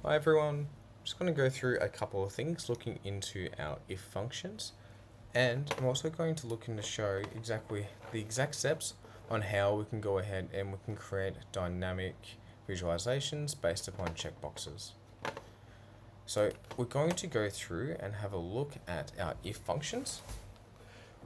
Hi everyone, I'm just going to go through a couple of things looking into our if functions, and I'm also going to look into show exactly the exact steps on how we can go ahead and we can create dynamic visualizations based upon checkboxes. So we're going to go through and have a look at our if functions.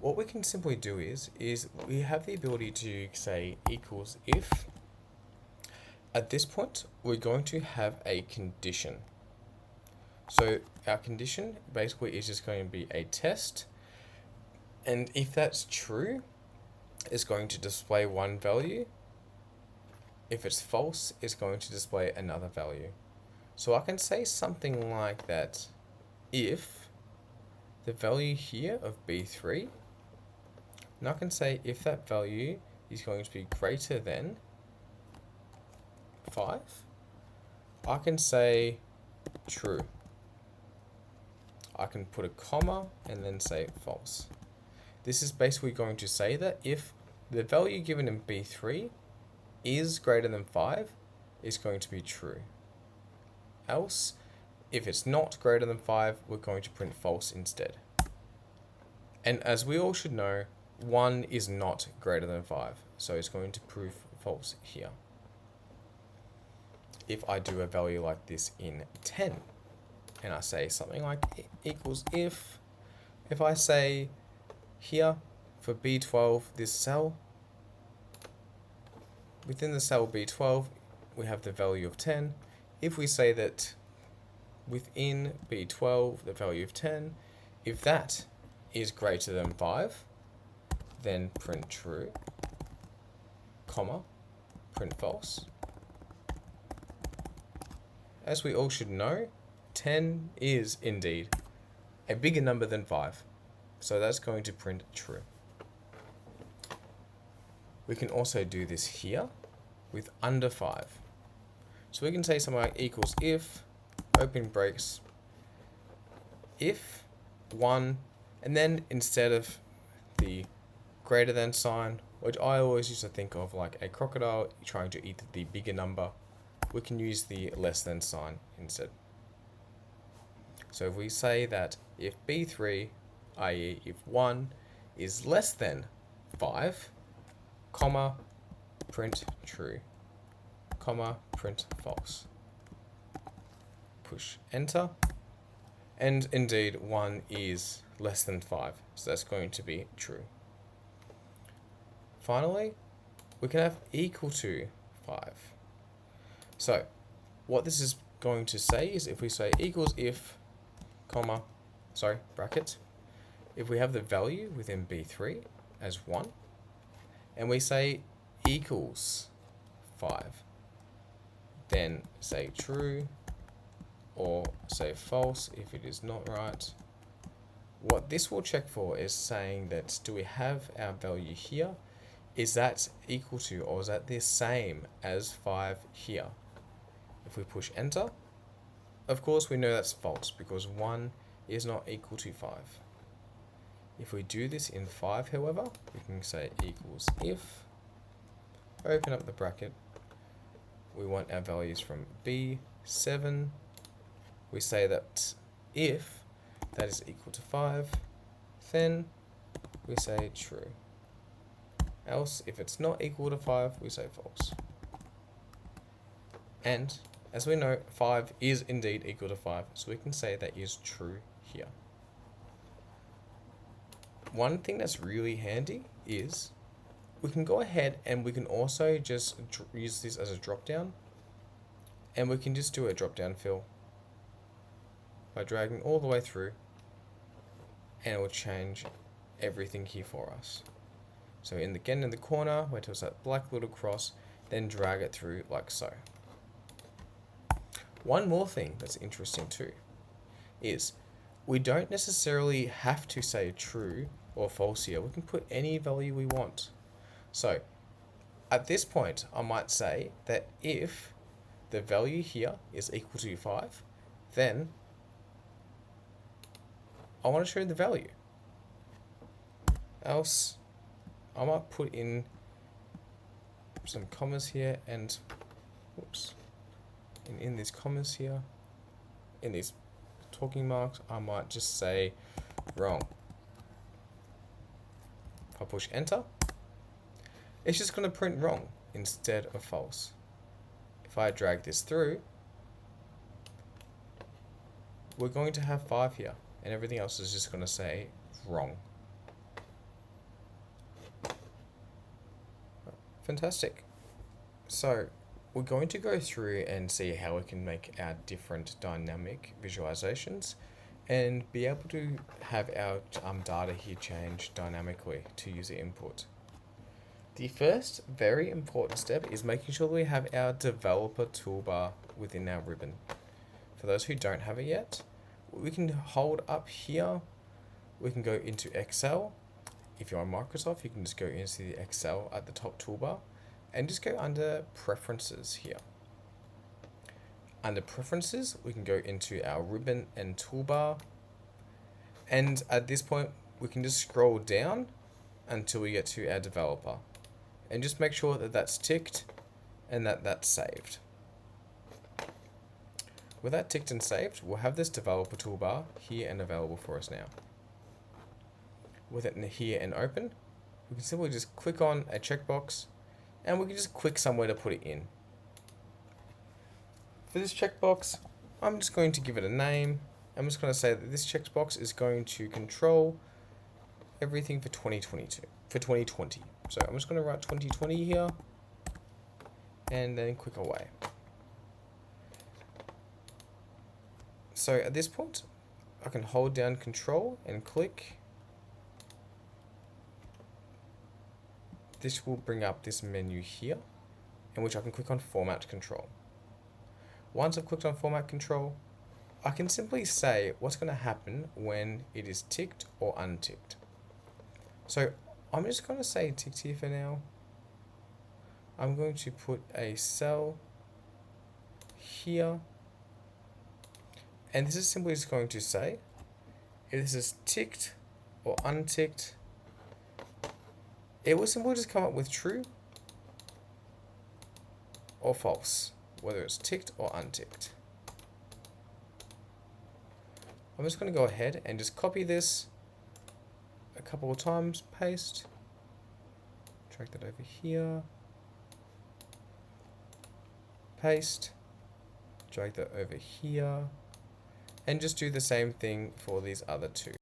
What we can simply do is we have the ability to say equals if. At this point, we're going to have a condition. So our condition basically is just going to be a test, and if that's true, it's going to display one value. If it's false, it's going to display another value. So I can say something like that: if the value here of B3, and I can say if that value is going to be greater than 5, I can say true. I can put a comma and then say false. This is basically going to say that if the value given in B3 is greater than 5, it's going to be true. Else, if it's not greater than 5, we're going to print false instead. And as we all should know, 1 is not greater than 5, so it's going to prove false here. If I do a value like this in 10, and I say something like equals if I say here for B12, this cell, within the cell B12, we have the value of 10. If we say that within B12, the value of 10, if that is greater than 5, then print true, comma, print false. As we all should know, 10 is indeed a bigger number than 5, so that's going to print true. We can also do this here with under 5. So we can say something like equals if, open braces, if 1, and then instead of the greater than sign, which I always used to think of like a crocodile trying to eat the bigger number, we can use the less than sign instead. So if we say that if B3, i.e. if 1 is less than 5, comma, print true, comma, print false. Push enter, and indeed 1 is less than 5, so that's going to be true. Finally, we can have equal to 5. So what this is going to say is if we say equals if, comma, bracket, if we have the value within B3 as 1, and we say equals 5, then say true or say false if it is not right. What this will check for is saying that do we have our value here? Is that equal to or is that the same as 5 here? If we push enter, of course we know that's false because 1 is not equal to 5. If we do this in 5, however, we can say equals if, open up the bracket, we want our values from B7, we say that if that is equal to 5, then we say true. Else, if it's not equal to 5, we say false. And as we know, 5 is indeed equal to 5, so we can say that is true here. One thing that's really handy is we can go ahead and we can also just use this as a drop down, and we can just do a drop down fill by dragging all the way through, and it will change everything here for us. So again in the corner, where it's that black little cross, then drag it through like so. One more thing that's interesting too is we don't necessarily have to say true or false here. We can put any value we want. So at this point, I might say that if the value here is equal to 5, then I want to show the value. Else, I might put in some commas here and, whoops, and in these commas here, in these talking marks, I might just say wrong. If I push enter, it's just going to print wrong instead of false. If I drag this through, we're going to have 5 here, and everything else is just going to say wrong. Fantastic. So we're going to go through and see how we can make our different dynamic visualizations and be able to have our data here change dynamically to user input. The first very important step is making sure that we have our developer toolbar within our ribbon. For those who don't have it yet, we can hold up here, we can go into Excel. If you're on Microsoft, you can just go into the Excel at the top toolbar and just go under Preferences here. Under Preferences, we can go into our ribbon and toolbar. And at this point, we can just scroll down until we get to our developer. And just make sure that that's ticked and that that's saved. With that ticked and saved, we'll have this developer toolbar here and available for us now. With it here and open, we can simply just click on a checkbox and we can just click somewhere to put it in. For this checkbox, I'm just going to give it a name. I'm just going to say that this checkbox is going to control everything for 2020. So I'm just going to write 2020 here and then click away. So at this point, I can hold down Control and click. This will bring up this menu here, in which I can click on Format Control. Once I've clicked on Format Control, I can simply say what's going to happen when it is ticked or unticked. So I'm just going to say ticked here for now. I'm going to put a cell here. And this is simply just going to say if this is ticked or unticked. It will simply just come up with true or false, whether it's ticked or unticked. I'm just going to go ahead and just copy this a couple of times, paste, drag that over here, paste, drag that over here, and just do the same thing for these other two.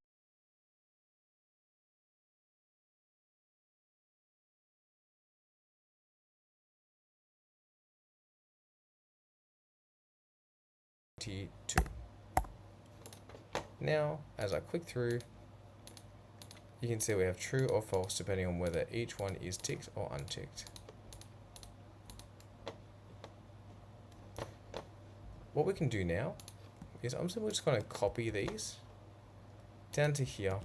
Now, as I click through, you can see we have true or false depending on whether each one is ticked or unticked. What we can do now is I'm simply just going to copy these down to here,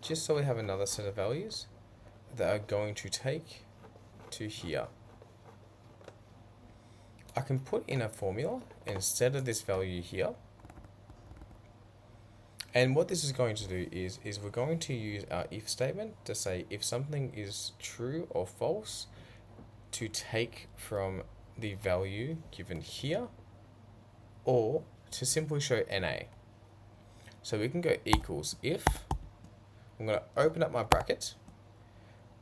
just so we have another set of values that are going to take to here. I can put in a formula instead of this value here. And what this is going to do is we're going to use our if statement to say if something is true or false to take from the value given here, or to simply show NA. So we can go equals if. I'm going to open up my bracket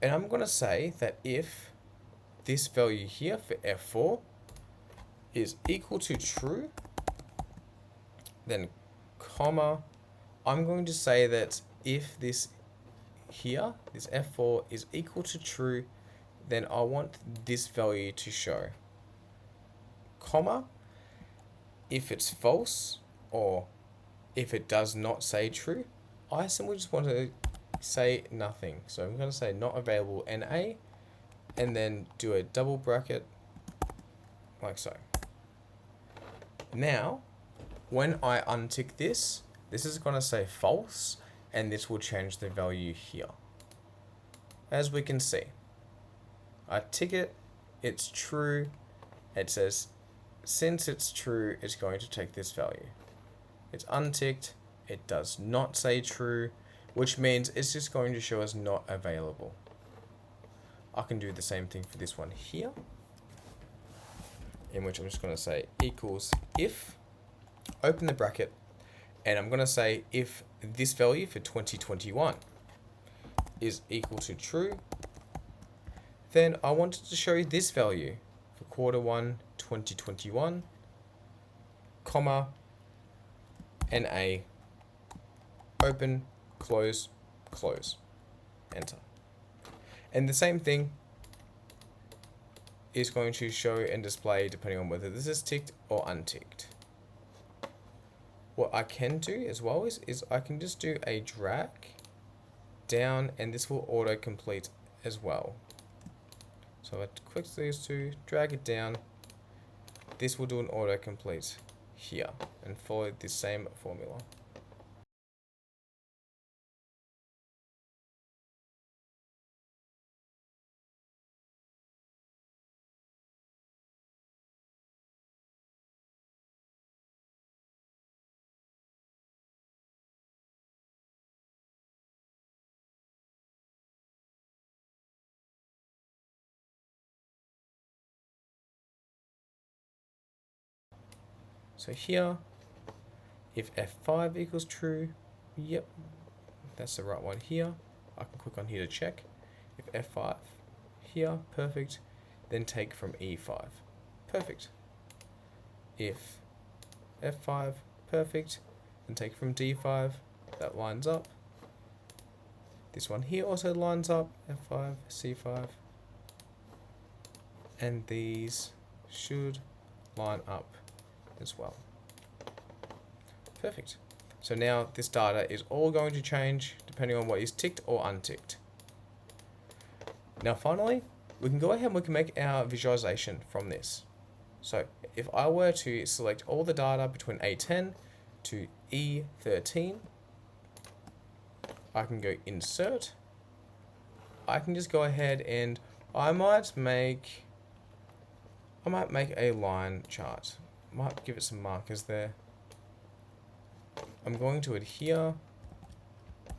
and I'm going to say that if this value here for F4 is equal to true, then comma, I'm going to say that if this here, this F4 is equal to true, then I want this value to show, comma, if it's false or if it does not say true, I simply just want to say nothing. So I'm going to say not available NA and then do a double bracket like so. Now, when I untick this, this is going to say false, and this will change the value here. As we can see, I tick it, it's true. It says, since it's true, it's going to take this value. It's unticked, it does not say true, which means it's just going to show us not available. I can do the same thing for this one here, in which I'm just going to say equals if. open the bracket, and I'm going to say if this value for 2021 is equal to true, then I wanted to show you this value for Q1 2021, comma, NA, open, close, close, enter. And the same thing is going to show and display depending on whether this is ticked or unticked. What I can do as well is I can just do a drag down, and this will auto-complete as well. So I click these two, drag it down. This will do an autocomplete here and follow the same formula. So here, if F5 equals true, yep, that's the right one here. I can click on here to check. If F5 here, perfect, then take from E5, perfect. If F5, perfect, then take from D5, that lines up. This one here also lines up, F5, C5, and these should line up as well. Perfect. So now this data is all going to change depending on what is ticked or unticked. Now finally, we can go ahead and we can make our visualization from this. So if I were to select all the data between A10 to E13, I can go insert. I can just go ahead and I might make a line chart. Might give it some markers there. I'm going to adhere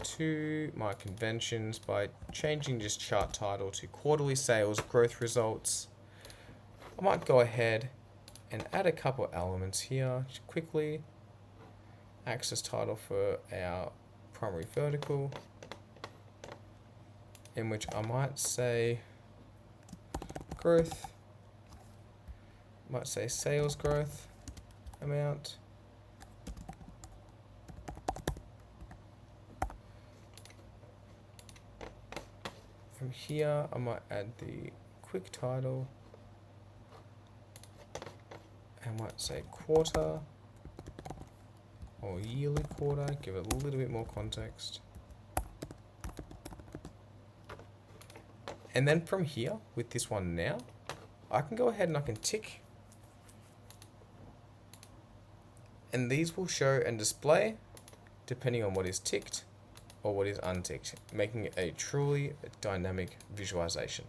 to my conventions by changing this chart title to quarterly sales growth results. I might go ahead and add a couple elements here quickly. Axis title for our primary vertical, in which I might say growth. Might say sales growth amount. From here, I might add the quick title. I might say quarter or yearly quarter, give it a little bit more context. And then from here, with this one now, I can go ahead and I can tick. And these will show and display depending on what is ticked or what is unticked, making it a truly dynamic visualization.